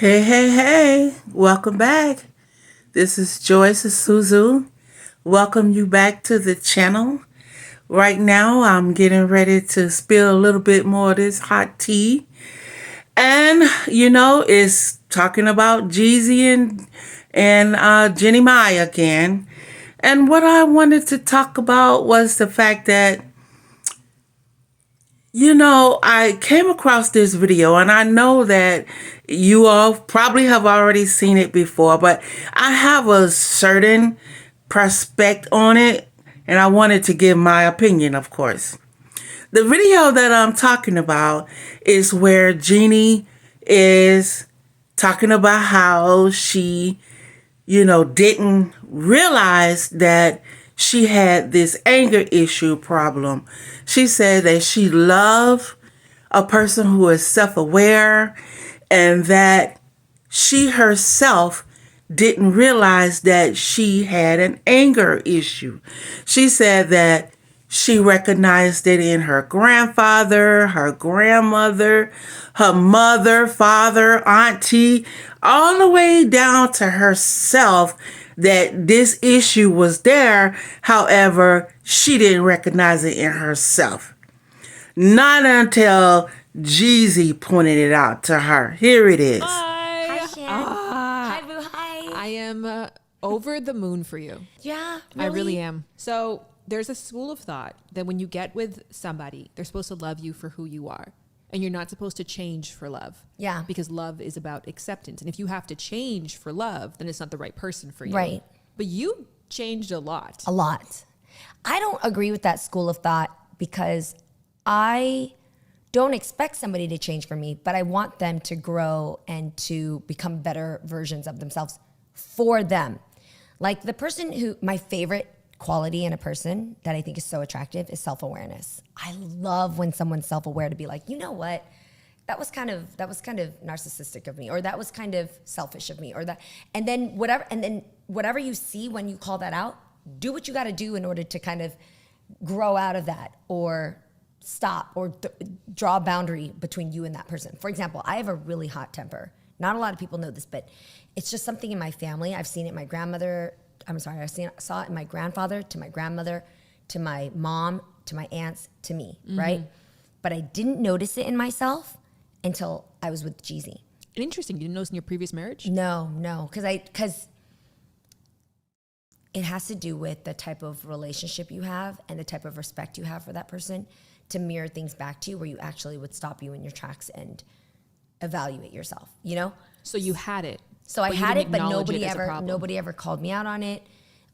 Hey, hey, hey, welcome back. This is Joyce Suzu. Welcome you back to the channel. Right now, I'm getting ready to spill a little bit more of this hot tea. And, it's talking about Jeezy and Jeannie Mai again. And what I wanted to talk about was the fact that I came across this video and I know that you all probably have already seen it before, but I have a certain perspective on it and I wanted to give my opinion, of course. The video that I'm talking about is where Jeannie is talking about how she didn't realize that she had this anger issue problem. She said that she loved a person who is self-aware and that she herself didn't realize that she had an anger issue. She said that she recognized it in her grandfather, her grandmother, her mother, father, auntie, all the way down to herself, that this issue was there. However, she didn't recognize it in herself. Not until Jeezy pointed it out to her. Here it is. Hi, Shan. Hi, Boo. Hi. I am over the moon for you. Yeah, I really am. So there's a school of thought that when you get with somebody, they're supposed to love you for who you are. And you're not supposed to change for love. Yeah. Because love is about acceptance. And if you have to change for love, then it's not the right person for you. Right. But you changed a lot. A lot. I don't agree with that school of thought because I don't expect somebody to change for me, but I want them to grow and to become better versions of themselves for them. Like my favorite quality in a person that I think is so attractive is self-awareness. I love when someone's self-aware to be like, you know what? That was kind of narcissistic of me, or that was kind of selfish of me, or that, and then whatever you see when you call that out, do what you got to do in order to kind of grow out of that, or stop, or draw a boundary between you and that person. For example, I have a really hot temper. Not a lot of people know this, but it's just something in my family. I've seen it in my grandmother. Saw it in my grandfather, to my grandmother, to my mom, to my aunts, to me, right? But I didn't notice it in myself until I was with Jeezy. Interesting. You didn't notice in your previous marriage? No, because it has to do with the type of relationship you have and the type of respect you have for that person to mirror things back to you, where you actually would stop you in your tracks and evaluate yourself, So you had it. So I had it, but nobody ever called me out on it.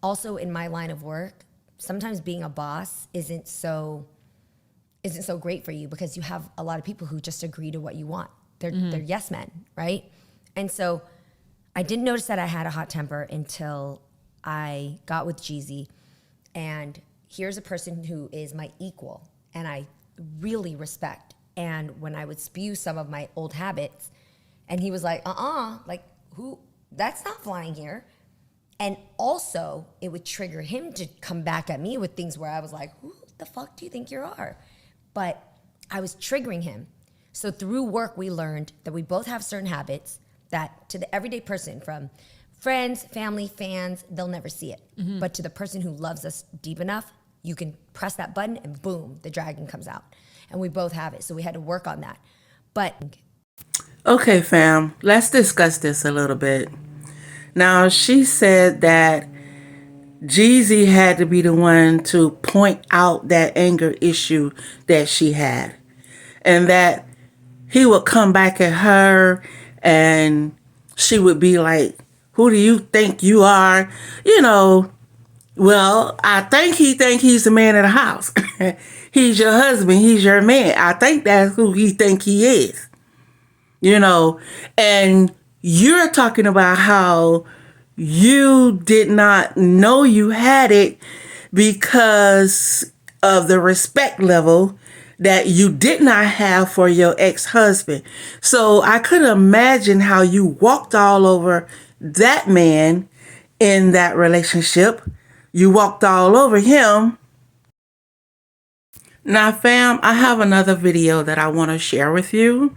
Also, in my line of work, sometimes being a boss isn't so great for you because you have a lot of people who just agree to what you want. They're yes men, right? And so I didn't notice that I had a hot temper until I got with Jeezy. And here's a person who is my equal and I really respect. And when I would spew some of my old habits, and he was like, like, that's not flying here. And also, it would trigger him to come back at me with things where I was like, who the fuck do you think you are? But I was triggering him. So through work, we learned that we both have certain habits that to the everyday person, from friends, family, fans, they'll never see it. But to the person who loves us deep enough, you can press that button and boom, the dragon comes out. And we both have it. So we had to work on that. But Okay, fam, let's discuss this a little bit. Now, she said that Jeezy had to be the one to point out that anger issue that she had, and that he would come back at her and she would be like, who do you think you are? Well, I think he's the man of the house. He's your husband. He's your man. I think that's who he think he is. And you're talking about how you did not know you had it because of the respect level that you did not have for your ex-husband. So I could imagine how you walked all over that man in that relationship. You walked all over him. Now, fam, I have another video that I want to share with you.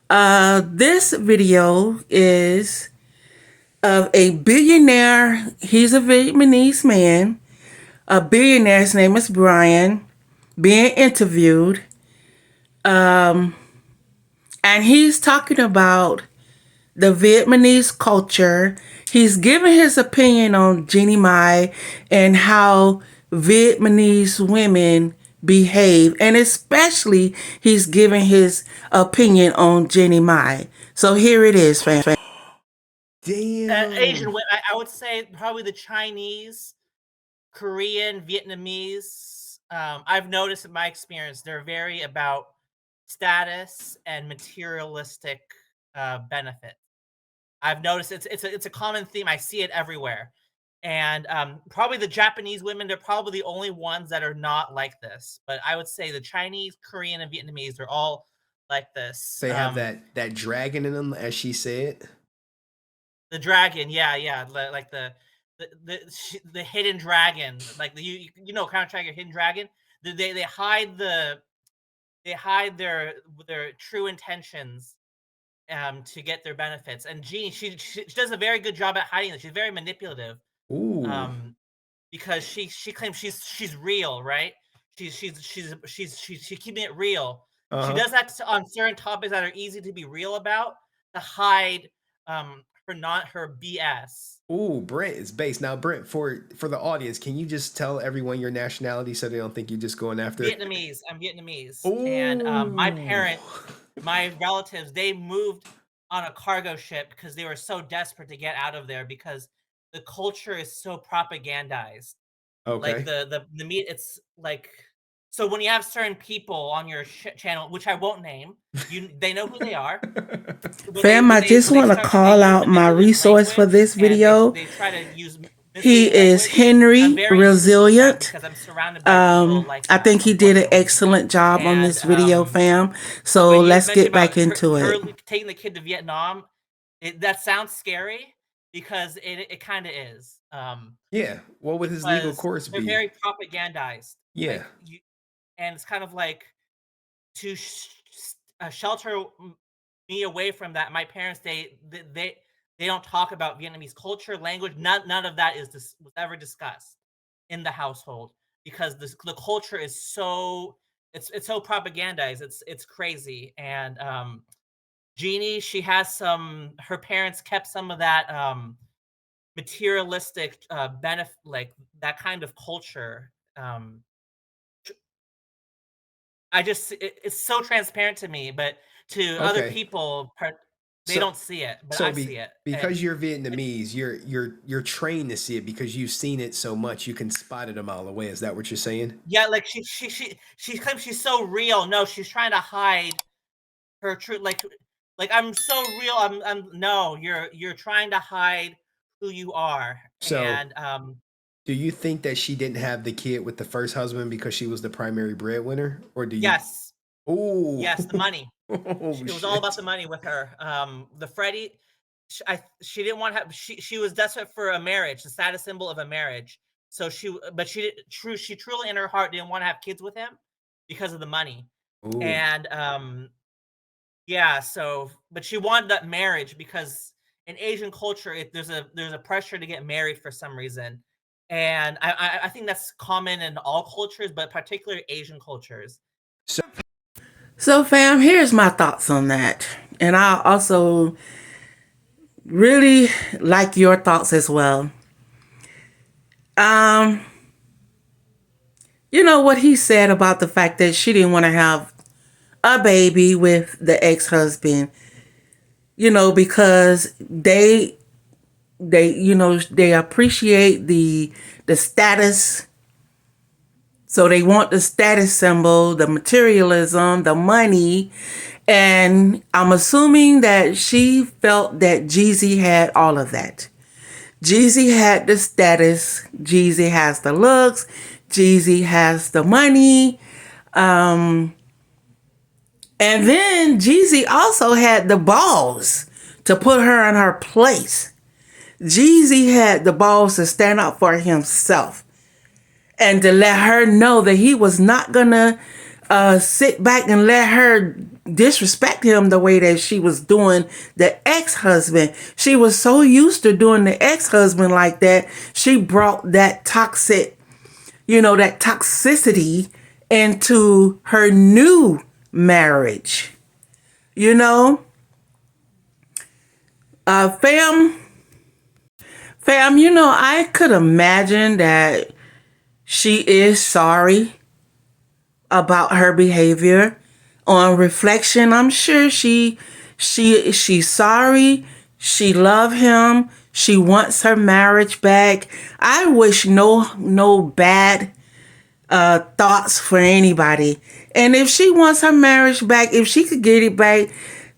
This video is of a billionaire. He's a Vietnamese man. A billionaire, his name is Brian, being interviewed. And he's talking about the Vietnamese culture. He's giving his opinion on Jeannie Mai and how Vietnamese women behave. And especially, he's giving his opinion on Jeannie Mai. So here it is, fam. Damn. Asian women, I would say probably the Chinese, Korean, Vietnamese. I've noticed in my experience, they're very about status and materialistic benefit. I've noticed it's a common theme. I see it everywhere. And probably the Japanese women, they're probably the only ones that are not like this. But I would say the Chinese, Korean, and Vietnamese are all like this. They have that dragon in them, as she said. The dragon, yeah, like the hidden dragon, like you know Counter Strike, hidden dragon. They hide their true intentions to get their benefits. And Jeannie, she does a very good job at hiding it. She's very manipulative. Ooh. Because she claims she's real, right? She's keeping it real. She does that on certain topics that are easy to be real about, to hide her BS. Ooh, Brent is based. Now, Brent, for the audience, can you just tell everyone your nationality so they don't think you're just going after Vietnamese? I'm Vietnamese. Ooh. And my relatives, they moved on a cargo ship because they were so desperate to get out of there because the culture is so propagandized. Okay. Like the meat, it's like, so when you have certain people on your channel, which I won't name, they know who they are. Fam, I just want to call out my resource for this video. They try to use He is Henry Resilient. because I'm surrounded by people like I that, think he did an unfortunately. excellent job on this And, video, fam. When So you let's mentioned get back about into her it. taking the kid to Vietnam, that sounds scary because it kind of is. Yeah. What would his legal Because course they're be? very propagandized. Yeah. Like, and it's kind of like to shelter me away from that. My parents, they don't talk about Vietnamese culture, language. None of that was ever discussed in the household because the culture is so it's so propagandized. It's crazy. And Jeannie, she has her parents kept some of that materialistic benefit, like that kind of culture. It's so transparent to me, but to other Okay. people, they So don't see it, but so I see it. because you're Vietnamese, you're trained to see it because you've seen it so much, you can spot it a mile away. Is that what you're saying? Yeah, like she claims she's so real. No, she's trying to hide her true, like I'm so real. I'm no, you're trying to hide who you are. So And do you think that she didn't have the kid with the first husband because she was the primary breadwinner, or do you? yes, Oh, yes, the money. oh It was all about shit. the money with her. The Freddie, she didn't want to have. She was desperate for a marriage, the status symbol of a marriage. So but she truly in her heart didn't want to have kids with him because of the money. Ooh. And yeah, so but she wanted that marriage because in Asian culture, there's a pressure to get married for some reason. And I think that's common in all cultures, but particularly Asian cultures. So, fam, here's my thoughts on that. And I also really like your thoughts as well. You know what he said about the fact that she didn't want to have a baby with the ex-husband, because they appreciate the status. So they want the status symbol, the materialism, the money. And I'm assuming that she felt that Jeezy had all of that. Jeezy had the status. Jeezy has the looks. Jeezy has the money. And then Jeezy also had the balls to put her in her place. Jeezy had the balls to stand up for himself and to let her know that he was not gonna sit back and let her disrespect him the way that she was doing the ex-husband. She was so used to doing the ex-husband like that, she brought that that toxicity into her new marriage. You know, fam, I could imagine that she is sorry about her behavior. On reflection, I'm sure she's sorry. She loves him. She wants her marriage back. I wish no bad thoughts for anybody. And if she wants her marriage back, if she could get it back,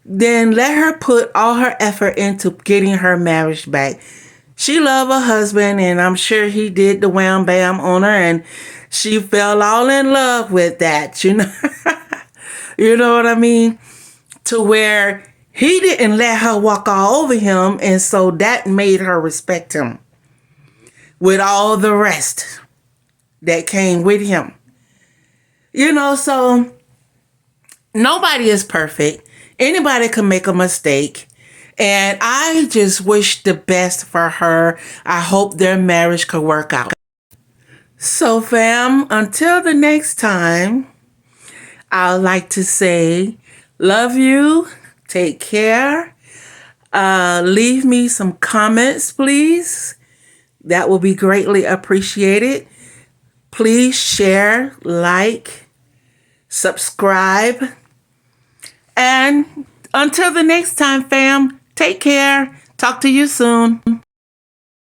then let her put all her effort into getting her marriage back. She loved her husband, and I'm sure he did the wham bam on her, and she fell all in love with that, you know. You know what I mean? To where he didn't let her walk all over him, and so that made her respect him with all the rest that came with him. You know, so nobody is perfect. Anybody can make a mistake. And I just wish the best for her. I hope their marriage could work out. So, fam, until the next time, I'd like to say, love you. Take care. Leave me some comments, please. That will be greatly appreciated. Please share, like, subscribe. And until the next time, fam, take care. Talk to you soon.